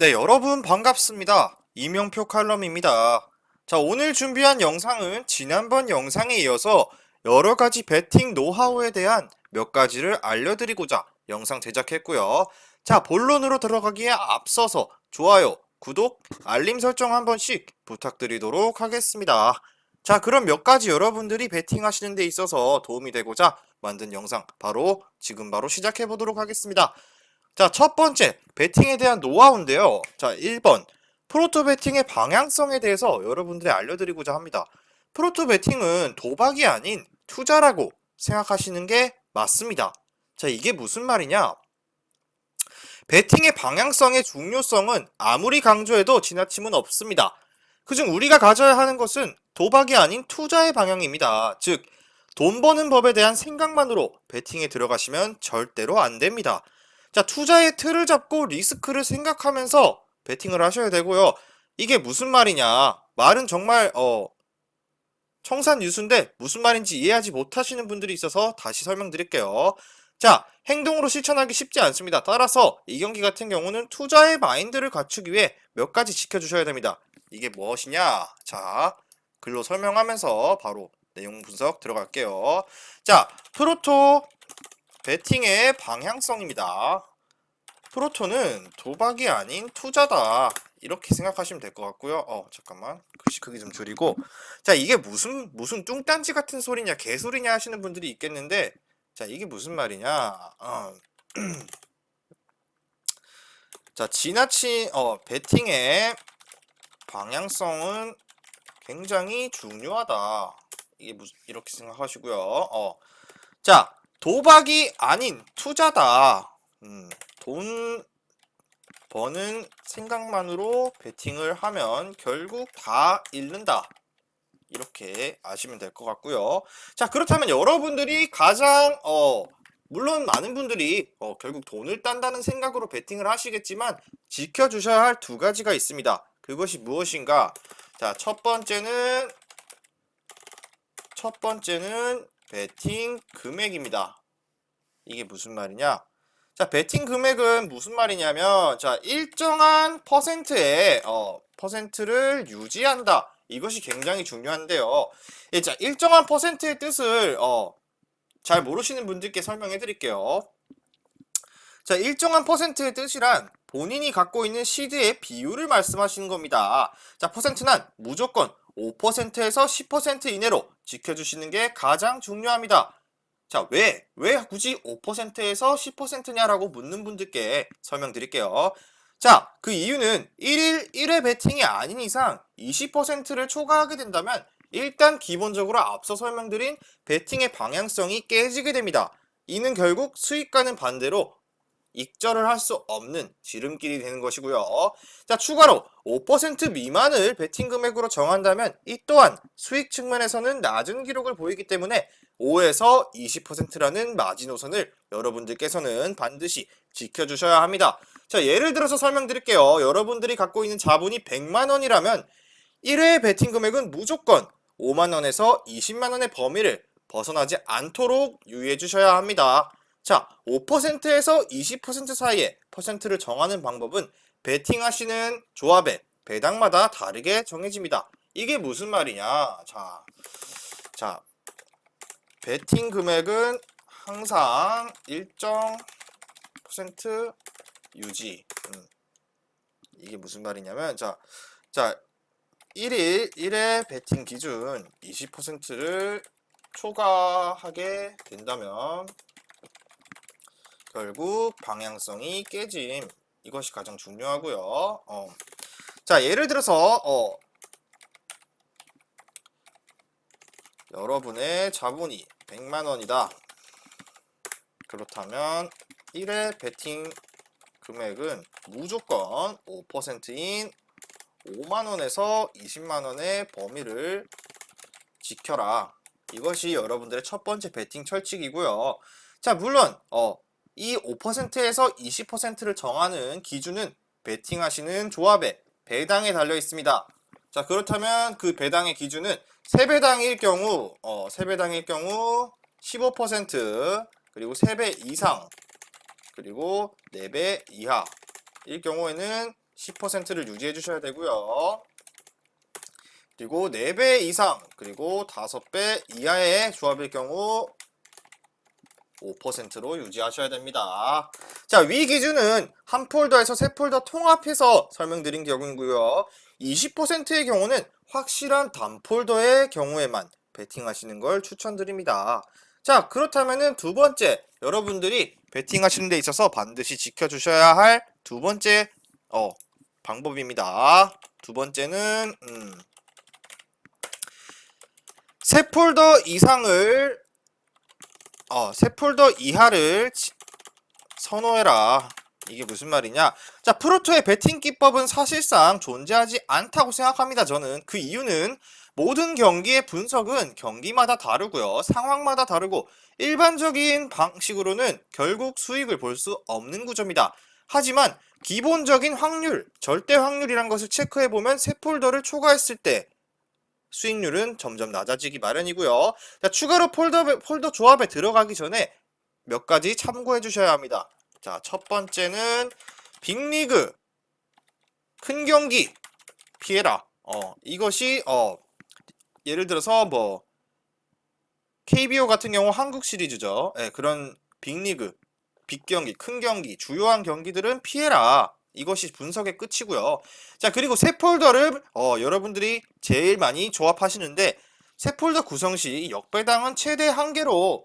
네, 여러분 반갑습니다. 이명표 칼럼입니다. 자, 오늘 준비한 영상은 지난번 영상에 이어서 여러 가지 베팅 노하우에 대한 몇 가지를 알려드리고자 영상 제작했고요. 자, 본론으로 들어가기에 앞서서 좋아요, 구독, 알림 설정 한 번씩 부탁드리도록 하겠습니다. 자, 그럼 몇 가지 여러분들이 베팅 하시는 데 있어서 도움이 되고자 만든 영상 지금 바로 시작해 보도록 하겠습니다. 자, 첫 번째, 베팅에 대한 노하우인데요. 자, 1번. 프로토 베팅의 방향성에 대해서 여러분들이 알려드리고자 합니다. 프로토 베팅은 도박이 아닌 투자라고 생각하시는 게 맞습니다. 자, 이게 무슨 말이냐? 베팅의 방향성의 중요성은 아무리 강조해도 지나침은 없습니다. 그중 우리가 가져야 하는 것은 도박이 아닌 투자의 방향입니다. 즉, 돈 버는 법에 대한 생각만으로 베팅에 들어가시면 절대로 안 됩니다. 자, 투자의 틀을 잡고 리스크를 생각하면서 베팅을 하셔야 되고요. 이게 무슨 말이냐? 말은 정말 청산유수인데 무슨 말인지 이해하지 못하시는 분들이 있어서 다시 설명드릴게요. 자, 행동으로 실천하기 쉽지 않습니다. 따라서 이 경기 같은 경우는 투자의 마인드를 갖추기 위해 몇 가지 지켜주셔야 됩니다. 이게 무엇이냐? 자, 글로 설명하면서 바로 내용 분석 들어갈게요. 자, 프로토 베팅의 방향성입니다. 프로토는 도박이 아닌 투자다. 이렇게 생각하시면 될 것 같고요. 잠깐만. 글씨 크기 좀 줄이고. 자, 이게 무슨 뚱딴지 같은 소리냐, 개소리냐 하시는 분들이 있겠는데, 자, 이게 무슨 말이냐. 자, 지나친, 베팅의 방향성은 굉장히 중요하다. 이게 이렇게 생각하시고요. 자, 도박이 아닌 투자다. 돈 버는 생각만으로 베팅을 하면 결국 다 잃는다. 이렇게 아시면 될 것 같고요. 자, 그렇다면 여러분들이 가장 물론 많은 분들이 결국 돈을 딴다는 생각으로 베팅을 하시겠지만 지켜주셔야 할 두 가지가 있습니다. 그것이 무엇인가? 자, 첫 번째는 베팅 금액입니다. 이게 무슨 말이냐? 자, 베팅 금액은 무슨 말이냐면, 자, 일정한 퍼센트의, 퍼센트를 유지한다. 이것이 굉장히 중요한데요. 예, 자, 일정한 퍼센트의 뜻을, 잘 모르시는 분들께 설명해 드릴게요. 자, 일정한 퍼센트의 뜻이란 본인이 갖고 있는 시드의 비율을 말씀하시는 겁니다. 자, 퍼센트는 무조건 5%에서 10% 이내로 지켜주시는 게 가장 중요합니다. 자, 왜 굳이 5%에서 10%냐라고 묻는 분들께 설명드릴게요. 자, 그 이유는 1일 1회 베팅이 아닌 이상 20%를 초과하게 된다면 일단 기본적으로 앞서 설명드린 베팅의 방향성이 깨지게 됩니다. 이는 결국 수익과는 반대로 익절을 할 수 없는 지름길이 되는 것이고요. 자, 추가로 5% 미만을 베팅 금액으로 정한다면 이 또한 수익 측면에서는 낮은 기록을 보이기 때문에 5에서 20%라는 마지노선을 여러분들께서는 반드시 지켜주셔야 합니다. 자, 예를 들어서 설명드릴게요. 여러분들이 갖고 있는 자본이 100만원이라면 1회 베팅 금액은 무조건 5만원에서 20만원의 범위를 벗어나지 않도록 유의해 주셔야 합니다. 자, 5%에서 20% 사이에 퍼센트를 정하는 방법은 베팅하시는 조합의 배당마다 다르게 정해집니다. 이게 무슨 말이냐? 자, 베팅 금액은 항상 일정 퍼센트 유지. 이게 무슨 말이냐면, 자, 1일 1회 베팅 기준 20%를 초과하게 된다면 결국 방향성이 깨짐. 이것이 가장 중요하고요. 자, 예를 들어서 여러분의 자본이 100만원이다. 그렇다면 1회 베팅 금액은 무조건 5%인 5만원에서 20만원의 범위를 지켜라. 이것이 여러분들의 첫 번째 베팅 철칙이고요. 자, 물론 이 5%에서 20%를 정하는 기준은 베팅하시는 조합의 배당에 달려 있습니다. 자, 그렇다면 그 배당의 기준은 3배당일 경우 15%, 그리고 3배 이상, 그리고 4배 이하일 경우에는 10%를 유지해 주셔야 되고요. 그리고 4배 이상, 그리고 5배 이하의 조합일 경우 5%로 유지하셔야 됩니다. 자, 위 기준은 한 폴더에서 세 폴더 통합해서 설명드린 경우이고요. 20%의 경우는 확실한 단폴더의 경우에만 베팅하시는 걸 추천드립니다. 자, 그렇다면은 두 번째, 여러분들이 베팅하시는 데 있어서 반드시 지켜주셔야 할 두 번째 방법입니다. 두 번째는 세 폴더 이상을 세 폴더 이하를 선호해라. 이게 무슨 말이냐? 자, 프로토의 베팅 기법은 사실상 존재하지 않다고 생각합니다. 저는 그 이유는 모든 경기의 분석은 경기마다 다르고요, 상황마다 다르고 일반적인 방식으로는 결국 수익을 볼 수 없는 구조입니다. 하지만 기본적인 확률, 절대 확률이란 것을 체크해보면 세 폴더를 초과했을 때 수익률은 점점 낮아지기 마련이고요. 자, 추가로 폴더 조합에 들어가기 전에 몇 가지 참고해 주셔야 합니다. 자, 첫 번째는 빅리그, 큰 경기 피해라. 이것이 예를 들어서 뭐 KBO 같은 경우 한국 시리즈죠. 그런 빅리그, 빅경기, 큰 경기, 주요한 경기들은 피해라. 이것이 분석의 끝이고요. 자, 그리고 세 폴더를 여러분들이 제일 많이 조합하시는데 세 폴더 구성 시 역배당은 최대 1개로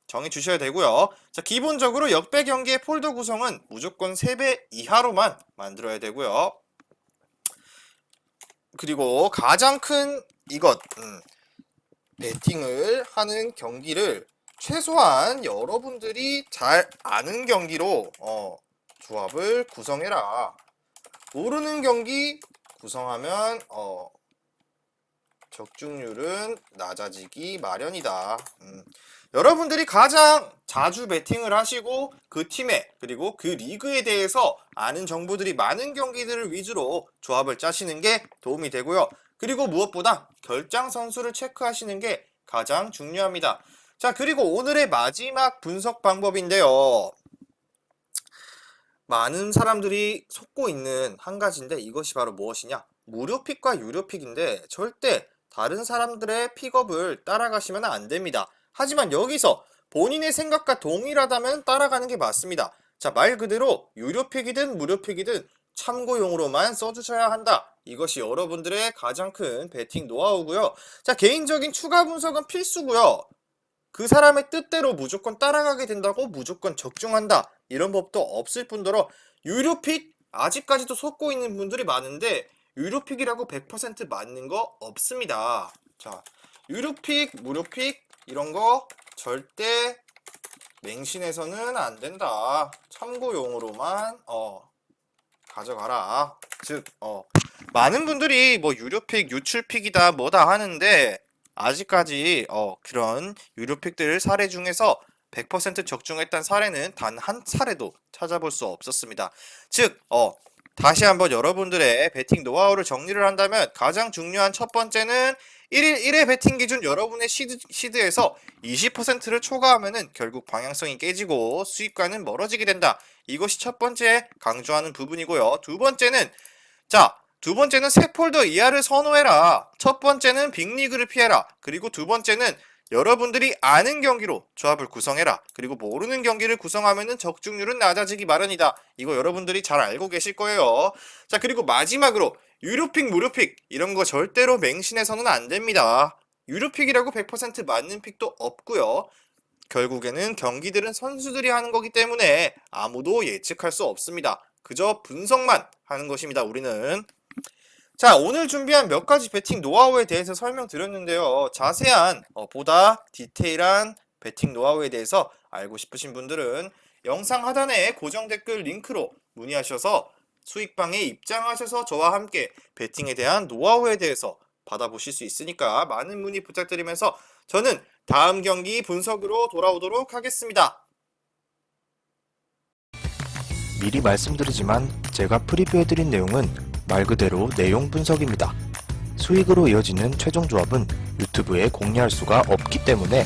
정해 주셔야 되고요. 자, 기본적으로 역배 경기의 폴더 구성은 무조건 3배 이하로만 만들어야 되고요. 그리고 가장 큰 이것, 배팅을 하는 경기를 최소한 여러분들이 잘 아는 경기로 조합을 구성해라. 모르는 경기 구성하면 적중률은 낮아지기 마련이다. 여러분들이 가장 자주 베팅을 하시고 그 팀에, 그리고 그 리그에 대해서 아는 정보들이 많은 경기들을 위주로 조합을 짜시는 게 도움이 되고요. 그리고 무엇보다 결장 선수를 체크하시는 게 가장 중요합니다. 자, 그리고 오늘의 마지막 분석 방법인데요. 많은 사람들이 속고 있는 한 가지인데 이것이 바로 무엇이냐? 무료픽과 유료픽인데 절대 다른 사람들의 픽업을 따라가시면 안 됩니다. 하지만 여기서 본인의 생각과 동일하다면 따라가는 게 맞습니다. 자, 말 그대로 유료픽이든 무료픽이든 참고용으로만 써주셔야 한다. 이것이 여러분들의 가장 큰 베팅 노하우고요. 자, 개인적인 추가 분석은 필수고요. 그 사람의 뜻대로 무조건 따라가게 된다고 무조건 적중한다, 이런 법도 없을 뿐더러 유료픽 아직까지도 속고 있는 분들이 많은데 유료픽이라고 100% 맞는 거 없습니다. 자, 유료픽, 무료픽 이런 거 절대 맹신해서는 안 된다. 참고용으로만 가져가라. 즉 많은 분들이 뭐 유료픽, 유출픽이다 뭐다 하는데 아직까지 그런 유료픽들 사례 중에서 100% 적중했던 사례는 단 한 사례도 찾아볼 수 없었습니다. 즉 다시 한번 여러분들의 베팅 노하우를 정리를 한다면 가장 중요한 첫 번째는 1일 1회 베팅 기준 여러분의 시드에서 20%를 초과하면은 결국 방향성이 깨지고 수익과는 멀어지게 된다. 이것이 첫 번째 강조하는 부분이고요. 두 번째는 세 폴더 이하를 선호해라. 첫 번째는 빅리그를 피해라. 그리고 두 번째는 여러분들이 아는 경기로 조합을 구성해라. 그리고 모르는 경기를 구성하면은 적중률은 낮아지기 마련이다. 이거 여러분들이 잘 알고 계실 거예요. 자, 그리고 마지막으로 유료픽, 무료픽 이런 거 절대로 맹신해서는 안 됩니다. 유료픽이라고 100% 맞는 픽도 없고요. 결국에는 경기들은 선수들이 하는 거기 때문에 아무도 예측할 수 없습니다. 그저 분석만 하는 것입니다, 우리는. 자, 오늘 준비한 몇 가지 베팅 노하우에 대해서 설명드렸는데요. 자세한 보다 디테일한 베팅 노하우에 대해서 알고 싶으신 분들은 영상 하단에 고정 댓글 링크로 문의하셔서 수익방에 입장하셔서 저와 함께 베팅에 대한 노하우에 대해서 받아보실 수 있으니까 많은 문의 부탁드리면서 저는 다음 경기 분석으로 돌아오도록 하겠습니다. 미리 말씀드리지만 제가 프리뷰해드린 내용은 말 그대로 내용 분석입니다. 수익으로 이어지는 최종 조합은 유튜브에 공개할 수가 없기 때문에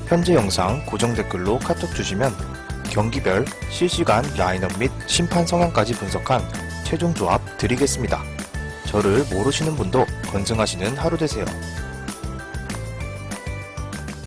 현재 영상 고정 댓글로 카톡 주시면 경기별 실시간 라인업 및 심판 성향까지 분석한 최종 조합 드리겠습니다. 저를 모르시는 분도 건승하시는 하루 되세요.